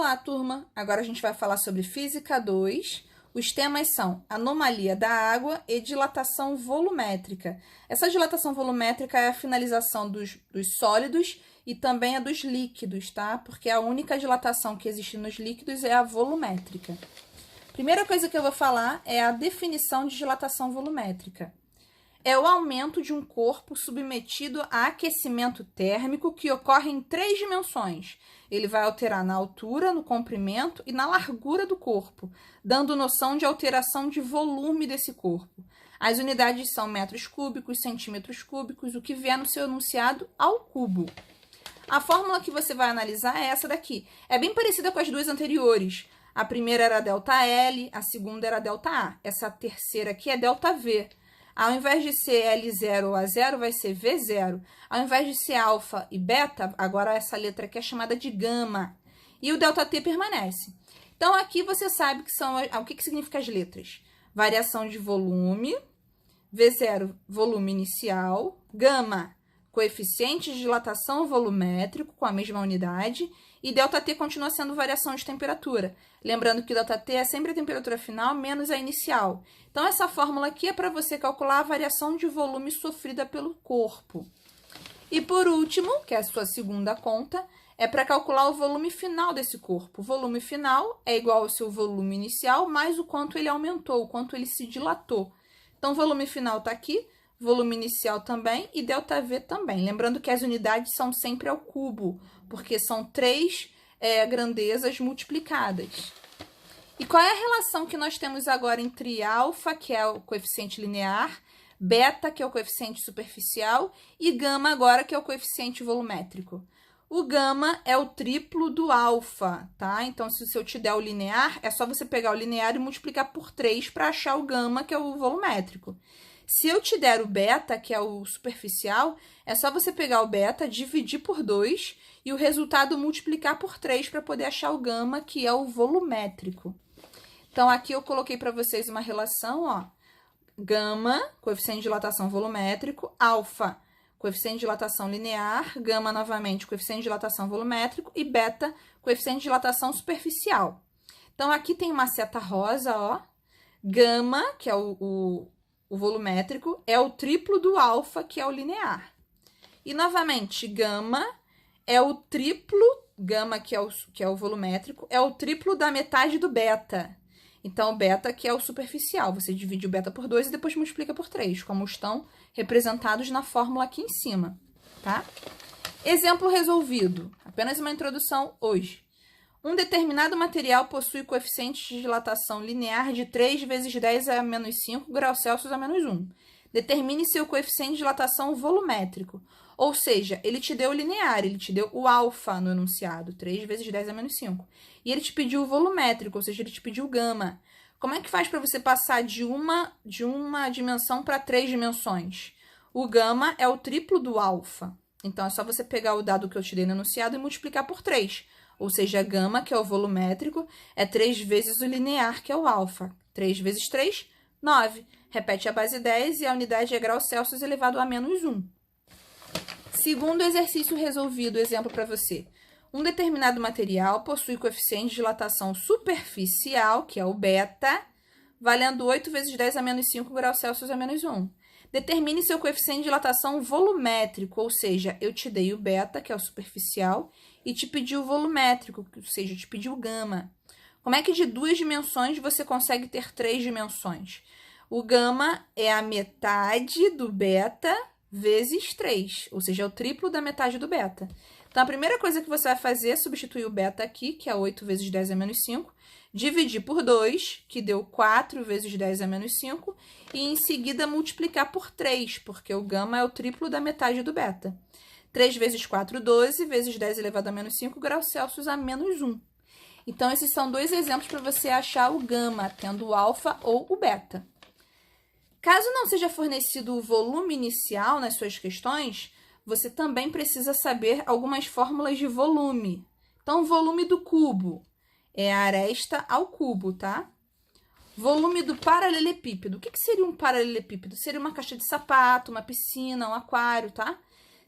Olá, turma! Agora a gente vai falar sobre Física 2. Os temas são anomalia da água e dilatação volumétrica. Essa dilatação volumétrica é a finalização dos sólidos e também a dos líquidos, tá? Porque a única dilatação que existe nos líquidos é a volumétrica. Primeira coisa que eu vou falar é a definição de dilatação volumétrica. É o aumento de um corpo submetido a aquecimento térmico que ocorre em 3 dimensões. Ele vai alterar na altura, no comprimento e na largura do corpo, dando noção de alteração de volume desse corpo. As unidades são metros cúbicos, centímetros cúbicos, o que vier no seu enunciado ao cubo. A fórmula que você vai analisar é essa daqui. É bem parecida com as duas anteriores. A primeira era ΔL, a segunda era ΔA. Essa terceira aqui é ΔV. Ao invés de ser L0 ou A0, vai ser V0. Ao invés de ser alfa e beta, agora essa letra aqui é chamada de gama. E o ΔT permanece. Então, aqui você sabe que são o que significa as letras. Variação de volume, V0, volume inicial, gama, coeficiente de dilatação volumétrico com a mesma unidade, e ΔT continua sendo variação de temperatura. Lembrando que o ΔT é sempre a temperatura final menos a inicial. Então, essa fórmula aqui é para você calcular a variação de volume sofrida pelo corpo. E por último, que é a sua segunda conta, é para calcular o volume final desse corpo. O volume final é igual ao seu volume inicial, mais o quanto ele aumentou, o quanto ele se dilatou. Então, o volume final está aqui, volume inicial também e ΔV também. Lembrando que as unidades são sempre ao cubo, porque são 3 grandezas multiplicadas. E qual é a relação que nós temos agora entre alfa, que é o coeficiente linear, beta, que é o coeficiente superficial, e gama agora, que é o coeficiente volumétrico? O gama é o triplo do alfa, tá? Então, se eu te der o linear, é só você pegar o linear e multiplicar por 3 para achar o gama, que é o volumétrico. Se eu te der o beta, que é o superficial, é só você pegar o beta, dividir por 2 e o resultado multiplicar por 3 para poder achar o gama, que é o volumétrico. Então, aqui eu coloquei para vocês uma relação, ó. Gama, coeficiente de dilatação volumétrico, alfa, coeficiente de dilatação linear, gama, novamente, coeficiente de dilatação volumétrico, e beta, coeficiente de dilatação superficial. Então, aqui tem uma seta rosa, ó. Gama, que é o volumétrico, é o triplo do alfa, que é o linear. E, novamente, gama é o triplo, gama, que é o volumétrico, é o triplo da metade do beta. Então, o beta, que é o superficial, você divide o beta por 2 e depois multiplica por 3, como estão representados na fórmula aqui em cima, tá? Exemplo resolvido, apenas uma introdução hoje. Um determinado material possui coeficiente de dilatação linear de 3 vezes 10 a menos 5 graus Celsius a menos 1. Determine seu coeficiente de dilatação volumétrico. Ou seja, ele te deu o linear, ele te deu o alfa no enunciado, 3 vezes 10 a menos 5. E ele te pediu o volumétrico, ou seja, ele te pediu o gama. Como é que faz para você passar de uma dimensão para 3 dimensões? O gama é o triplo do alfa. Então, é só você pegar o dado que eu te dei no enunciado e multiplicar por 3. Ou seja, gama, que é o volumétrico, é 3 vezes o linear, que é o alfa. 3 vezes 3, 9. Repete a base 10 e a unidade é graus Celsius elevado a menos 1. Segundo exercício resolvido, exemplo para você. Um determinado material possui coeficiente de dilatação superficial, que é o beta, valendo 8 vezes 10 a menos 5 graus Celsius a menos 1. Determine seu coeficiente de dilatação volumétrico, ou seja, eu te dei o beta, que é o superficial, e te pedi o volumétrico, ou seja, eu te pedi o gama. Como é que de 2 dimensões você consegue ter 3 dimensões? O gama é a metade do beta vezes 3, ou seja, é o triplo da metade do beta. Então, a primeira coisa que você vai fazer é substituir o beta aqui, que é 8 vezes 10 a menos 5, dividir por 2, que deu 4 vezes 10 a menos 5, e em seguida multiplicar por 3, porque o gama é o triplo da metade do beta. 3 vezes 4, 12, vezes 10 elevado a menos 5 graus Celsius a menos 1. Então, esses são 2 exemplos para você achar o gama, tendo o alfa ou o beta. Caso não seja fornecido o volume inicial nas suas questões, você também precisa saber algumas fórmulas de volume. Então, volume do cubo é a aresta ao cubo, tá? Volume do paralelepípedo. O que seria um paralelepípedo? Seria uma caixa de sapato, uma piscina, um aquário, tá?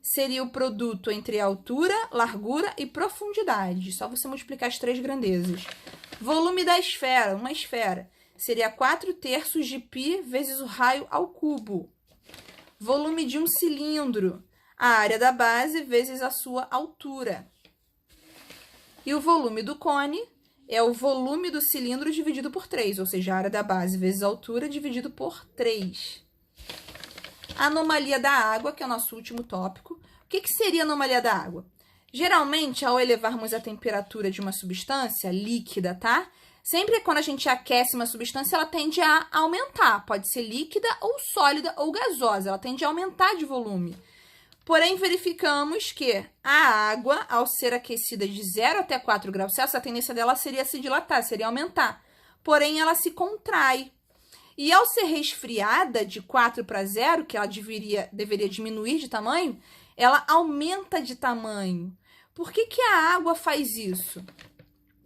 seria o produto entre altura, largura e profundidade. Só você multiplicar as três grandezas. Volume da esfera, uma esfera, seria 4/3 de π vezes o raio ao cubo. Volume de um cilindro, a área da base vezes a sua altura. E o volume do cone é o volume do cilindro dividido por 3, ou seja, a área da base vezes a altura dividido por 3. Anomalia da água, que é o nosso último tópico. O que seria a anomalia da água? Geralmente, ao elevarmos a temperatura de uma substância líquida, tá? Sempre quando a gente aquece uma substância, ela tende a aumentar. Pode ser líquida ou sólida ou gasosa. Ela tende a aumentar de volume. Porém, verificamos que a água, ao ser aquecida de 0 até 4 graus Celsius, a tendência dela seria se dilatar, seria aumentar. Porém, ela se contrai. E ao ser resfriada de 4 para 0, que ela deveria diminuir de tamanho, ela aumenta de tamanho. Por que a água faz isso?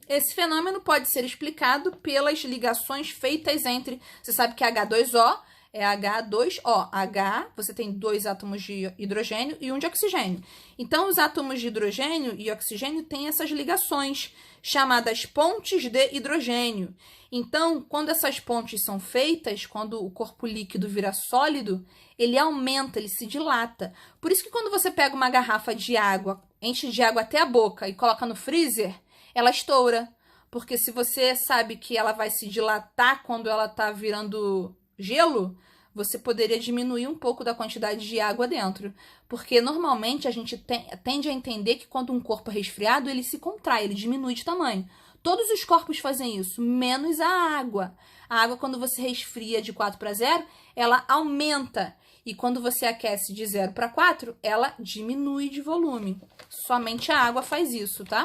Esse fenômeno pode ser explicado pelas ligações feitas entre... Você sabe que H2O é H2O. H, você tem 2 átomos de hidrogênio e um de oxigênio. Então, os átomos de hidrogênio e oxigênio têm essas ligações, chamadas pontes de hidrogênio. Então, quando essas pontes são feitas, quando o corpo líquido vira sólido, ele aumenta, ele se dilata. Por isso que quando você pega uma garrafa de água, enche de água até a boca e coloca no freezer, ela estoura. Porque se você sabe que ela vai se dilatar quando ela está virando gelo, você poderia diminuir um pouco da quantidade de água dentro. Porque normalmente a gente tende a entender que quando um corpo é resfriado, ele se contrai, ele diminui de tamanho. Todos os corpos fazem isso, menos a água. A água, quando você resfria de 4 para 0, ela aumenta. E quando você aquece de 0 para 4, ela diminui de volume. Somente a água faz isso, tá?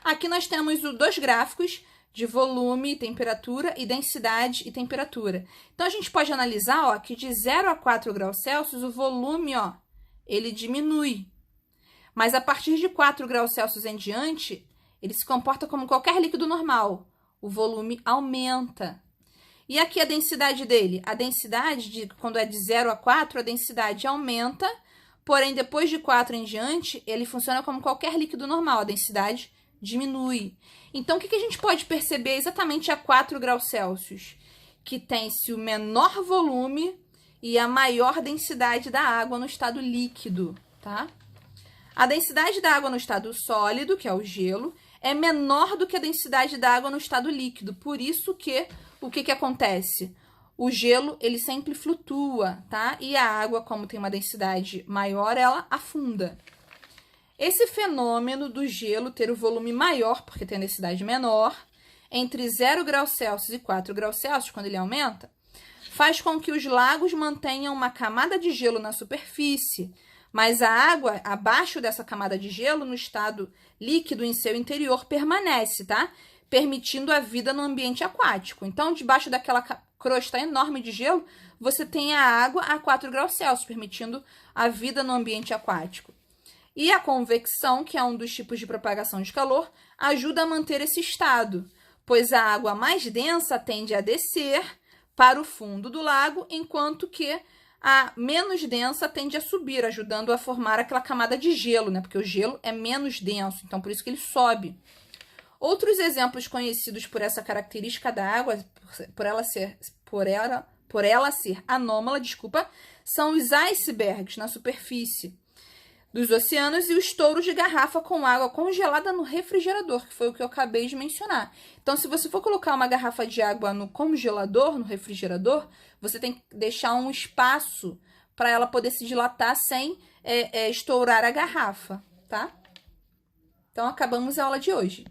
Aqui nós temos os 2 gráficos de volume, temperatura e densidade e temperatura. Então, a gente pode analisar, ó, que de 0 a 4 graus Celsius, o volume, ó, ele diminui. Mas a partir de 4 graus Celsius em diante, ele se comporta como qualquer líquido normal. O volume aumenta. E aqui a densidade dele? A densidade, quando é de 0 a 4, a densidade aumenta, porém, depois de 4 em diante, ele funciona como qualquer líquido normal. A densidade diminui. Então, o que a gente pode perceber exatamente a 4 graus Celsius? Que tem-se o menor volume e a maior densidade da água no estado líquido, tá? A densidade da água no estado sólido, que é o gelo, é menor do que a densidade da água no estado líquido. Por isso que, o que acontece? O gelo, ele sempre flutua, tá? E a água, como tem uma densidade maior, ela afunda. Esse fenômeno do gelo ter o volume maior, porque tem a densidade menor, entre 0 graus Celsius e 4 graus Celsius, quando ele aumenta, faz com que os lagos mantenham uma camada de gelo na superfície, mas a água abaixo dessa camada de gelo, no estado líquido em seu interior, permanece, tá? Permitindo a vida no ambiente aquático. Então, debaixo daquela crosta enorme de gelo, você tem a água a 4 graus Celsius, permitindo a vida no ambiente aquático. E a convecção, que é um dos tipos de propagação de calor, ajuda a manter esse estado, pois a água mais densa tende a descer para o fundo do lago, enquanto que a menos densa tende a subir, ajudando a formar aquela camada de gelo, né? Porque o gelo é menos denso, então por isso que ele sobe. Outros exemplos conhecidos por essa característica da água, por ela ser anômala, são os icebergs na superfície dos oceanos e os touros de garrafa com água congelada no refrigerador, que foi o que eu acabei de mencionar. Então, se você for colocar uma garrafa de água no congelador, no refrigerador, você tem que deixar um espaço para ela poder se dilatar sem estourar a garrafa, tá? Então, acabamos a aula de hoje.